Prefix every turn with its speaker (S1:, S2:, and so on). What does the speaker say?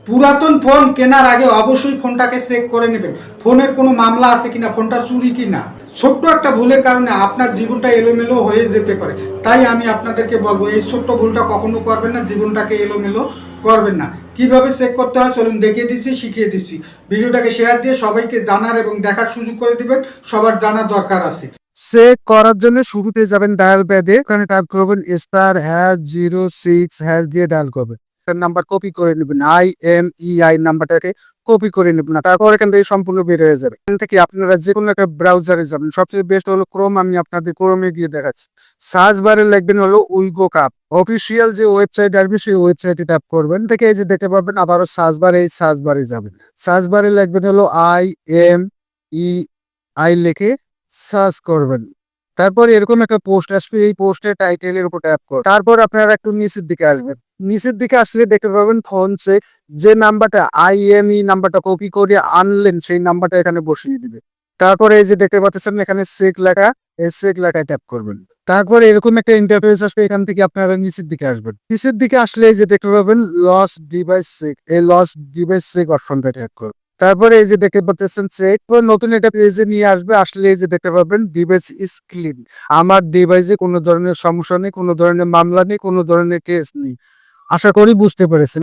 S1: পুরাতন ফোন কেনার আগে অবশ্যই ফোনটাকে চেক করে নেবেন, ফোনের কোনো মামলা আছে কিনা, ফোনটা চুরি কিনা। ছোট্ট একটা ভুলের কারণে আপনার জীবনটা এলোমেলো হয়ে যেতে পারে। তাই আমি আপনাদেরকে বলবো এই ছোট্ট ভুলটা কখনো করবেন না, জীবনটাকে এলোমেলো করবেন না। কিভাবে চেক করতে হয় চলুন দেখিয়ে দিচ্ছি, শিখিয়ে দিচ্ছি। ভিডিওটাকে শেয়ার দিয়ে সবাইকে জানার এবং দেখার সুযোগ করে দিবেন, সবার জানার দরকার আছে।
S2: চেক করার জন্য শুরুতে যাবেন ডায়াল প্যাডে, ওখানে টাইপ করবেন *#06# দিয়ে ডায়াল করবেন। নাম্বার কপি করে নেবেন, IMEI নাম্বারটাকে কপি করে নেবেন না, তারপর এখান থেকে সম্পূর্ণ বের হয়ে যাবে। এখান থেকে আপনারা যে কোনো একটা ব্রাউজারে যাবেন, সবচেয়ে বেস্ট হলো ক্রোম। আমি আপনাদের ক্রোমে গিয়ে দেখাচ্ছি। সার্চ বারে লিখবেন হলো উইগো কাপ, অফিসিয়াল যে ওয়েবসাইট আসবে সেই ওয়েবসাইটে ট্যাপ করবেন, থেকে এই যে দেখতে পাবেন আবারও সার্চ বারে, এই সার্চ বারে যাবেন। সার্চ বারে লিখবেন হলো IMEI লিখে সার্চ করবেন। তারপর এরকম একটা পোস্ট আসবে, এই পোস্টের টাইটেলের উপর ট্যাপ করুন। তারপর আপনারা একটু নিচের দিকে আসবেন, নিচের দিকে আসলে দেখতে পাবেন ফোন চেক, যে নাম্বারটা IMEI নাম্বারটা কপি করে আনলেন সেই নাম্বারটা এখানে বসিয়ে দিবে। তারপরে এই যে দেখতে পাচ্ছেন এখানে চেক লেখা, এই চেক লেখায় ট্যাপ করবেন। তারপরে এরকম একটা ইন্টারফেস আসবে, এখান থেকে আপনারা নিচের দিকে আসবেন। নিচের দিকে আসলে এই যে দেখতে পাবেন লস ডিভাইস চেক, এই লস ডিভাইস চেক অপশনটা ট্যাপ করুন। তারপরে এই যে দেখতে পাচ্ছেন চেক, নতুন একটা পেজে নিয়ে আসবে। আসলে এই যে দেখতে পাবেন ডিভাইস ইজ ক্লিন, আমার ডিভাইসে কোনো ধরনের সমস্যা নেই, কোনো ধরনের মামলা নেই, কোনো ধরনের কেস নেই। আশা করি বুঝতে পেরেছেন।